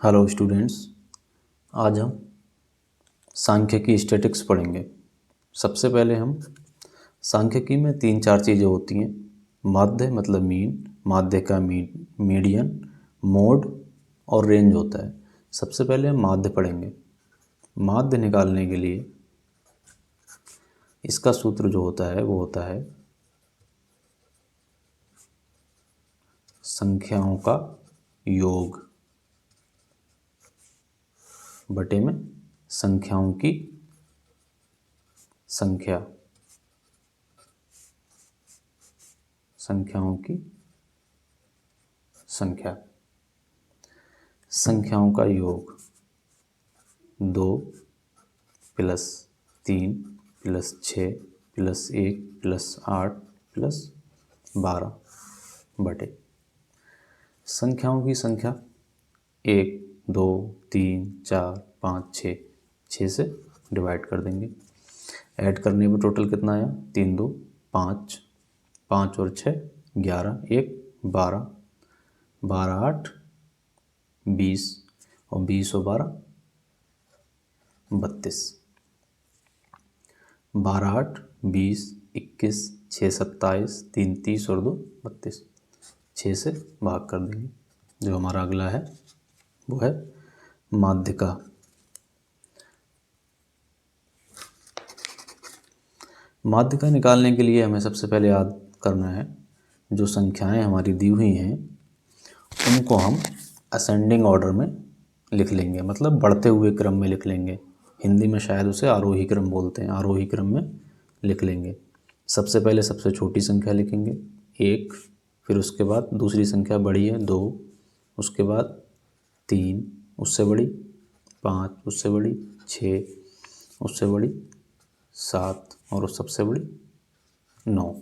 Hello students, आज हम सांख्यिकी स्टैटिक्स पढ़ेंगे। सबसे पहले हम सांख्यिकी में 3-4 चीज़ें होती हैं। माध्य मतलब मीन, माध्य का मीडियन, मोड और रेंज होता है। सबसे पहले हम माध्य पढ़ेंगे। माध्य निकालने के लिए इसका सूत्र जो होता है वो होता है संख्याओं का योग बटे में संख्याओं की संख्या, संख्याओं की संख्या, संख्याओं का योग 2 + 3 + 6 + 1 + 8 + 12 बटे संख्याओं की संख्या 1 2 3 4 5 6, 6 से डिवाइड कर देंगे। ऐड करने पर टोटल कितना आया? 3 2 5, 5 और 6 11, 1 12, 12 8 20 और 20 और 12 32, 12 8 20 21, 6 27, 3 30 और 2 32, 6 से भाग कर देंगे। जो हमारा अगला है वो है माध्य का। माध्य का निकालने के लिए हमें सबसे पहले याद करना है जो संख्याएं हमारी दी हुई हैं उनको हम असेंडिंग ऑर्डर में लिख लेंगे, मतलब बढ़ते हुए क्रम में लिख लेंगे। हिंदी में शायद उसे आरोही क्रम बोलते हैं, आरोही क्रम में लिख लेंगे। सबसे पहले सबसे छोटी संख्या लिखेंगे 1, फिर उसके बाद दूसरी संख्या बड़ी है 2, उसके बाद 3, उससे बड़ी 5, उससे बड़ी 6, उससे बड़ी 7 और उस सबसे बड़ी 9।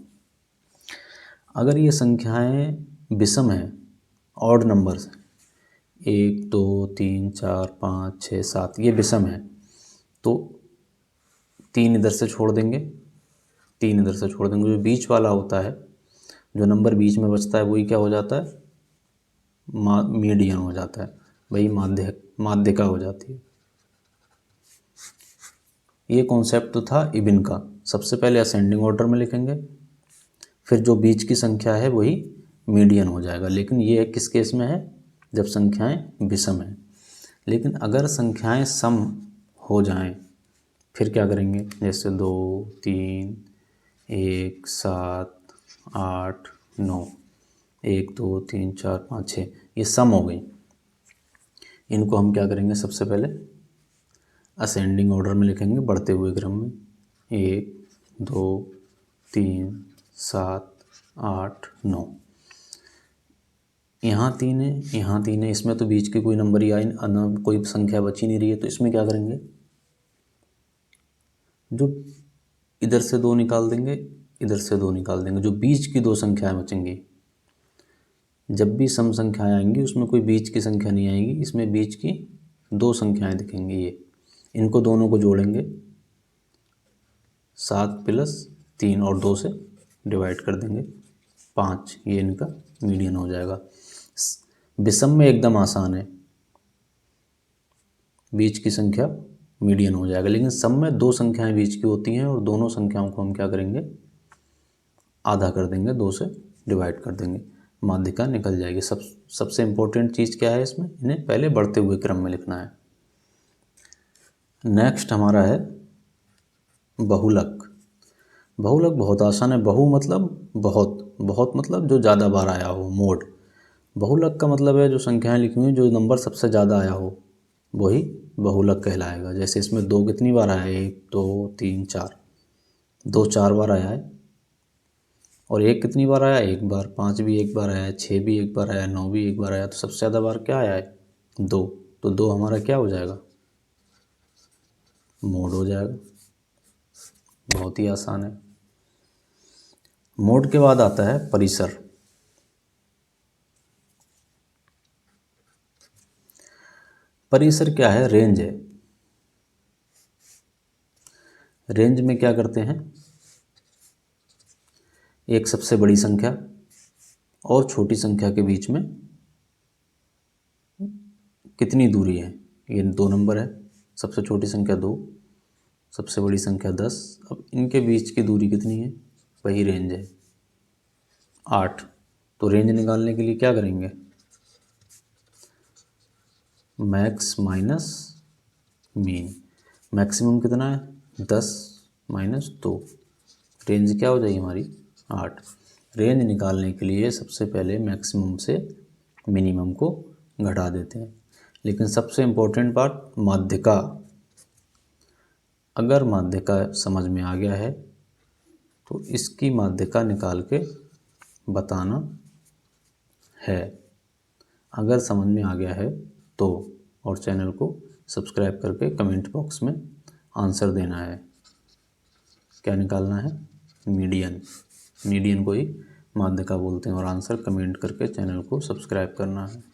अगर ये संख्याएं विषम हैं, ऑड नंबर्स हैं, 1 2 3 4 5 6 7, ये विषम है तो 3 इधर से छोड़ देंगे, 3 इधर से छोड़ देंगे। जो बीच वाला होता है, जो नंबर बीच में बचता है वही क्या हो जाता है? मीडियन हो जाता है, वही माध्यिका हो जाती है। ये कॉन्सेप्ट तो था इबिन का। सबसे पहले असेंडिंग ऑर्डर में लिखेंगे, फिर जो बीच की संख्या है वही मीडियन हो जाएगा। लेकिन ये किस केस में है? जब संख्याएं विषम हैं। लेकिन अगर संख्याएं सम हो जाएं फिर क्या करेंगे? जैसे 2 3 1 7 8 9, 1 2 3 4 5 6, ये सम हो गई। इनको हम क्या करेंगे? सबसे पहले असेंडिंग ऑर्डर में लिखेंगे, बढ़ते हुए क्रम में। 1 2 3 7 8 9, यहाँ 3 है, यहाँ 3 है, इसमें तो बीच की कोई नंबर या कोई संख्या बची नहीं रही है, तो इसमें क्या करेंगे? जो इधर से 2 निकाल देंगे, इधर से 2 निकाल देंगे। जो बीच की 2 संख्याएं बचेंगी, जब भी सम संख्याएं आएंगी उसमें कोई बीच की संख्या नहीं आएगी, इसमें बीच की 2 संख्याएं दिखेंगी। ये इनको दोनों को जोड़ेंगे, 7 + 3 और 2 से डिवाइड कर देंगे 5, ये इनका मीडियन हो जाएगा। विषम में एकदम आसान है, बीच की संख्या मीडियन हो जाएगा। लेकिन सम में 2 संख्याएं बीच की होती हैं और दोनों संख्याओं को हम क्या करेंगे? आधा कर देंगे, 2 से डिवाइड कर देंगे, माध्यिका निकल जाएगी। सबसे इम्पोर्टेंट चीज़ क्या है इसमें? इन्हें पहले बढ़ते हुए क्रम में लिखना है। नेक्स्ट हमारा है बहुलक। बहुलक बहुत आसान है। बहु मतलब बहुत, बहुत मतलब जो ज़्यादा बार आया हो, मोड। बहुलक का मतलब है जो संख्याएं लिखी हुई जो नंबर सबसे ज़्यादा आया हो वही बहुलक कहलाएगा। जैसे इसमें 2 कितनी बार आया है? 1 2 3 4, 2 4 बार आया है। और 1 कितनी बार आया? 1 बार। 5 भी 1 बार आया है, 6 भी 1 बार आया है, 9 भी 1 बार आया। तो सबसे ज़्यादा बार क्या आया है? 2। तो 2 हमारा क्या हो जाएगा? मोड हो जाएगा। बहुत ही आसान है। मोड के बाद आता है परिसर। परिसर क्या है? रेंज है। रेंज में क्या करते हैं? एक सबसे बड़ी संख्या और छोटी संख्या के बीच में कितनी दूरी है। ये 2 नंबर है, सबसे छोटी संख्या 2, सबसे बड़ी संख्या 10। अब इनके बीच की दूरी कितनी है, वही रेंज है 8। तो रेंज निकालने के लिए क्या करेंगे, मैक्स माइनस मीन। मैक्सिमम कितना है 10 माइनस 2, रेंज क्या हो जाएगी हमारी 8। रेंज निकालने के लिए सबसे पहले मैक्सिमम से मिनिमम को घटा देते हैं। लेकिन सबसे इम्पोर्टेंट पार्ट माध्यिका। अगर माध्यिका समझ में आ गया है तो इसकी माध्यिका निकाल के बताना है। अगर समझ में आ गया है तो, और चैनल को सब्सक्राइब करके कमेंट बॉक्स में आंसर देना है। क्या निकालना है, मीडियन। मीडियन को ही माध्यिका बोलते हैं। और आंसर कमेंट करके चैनल को सब्सक्राइब करना है।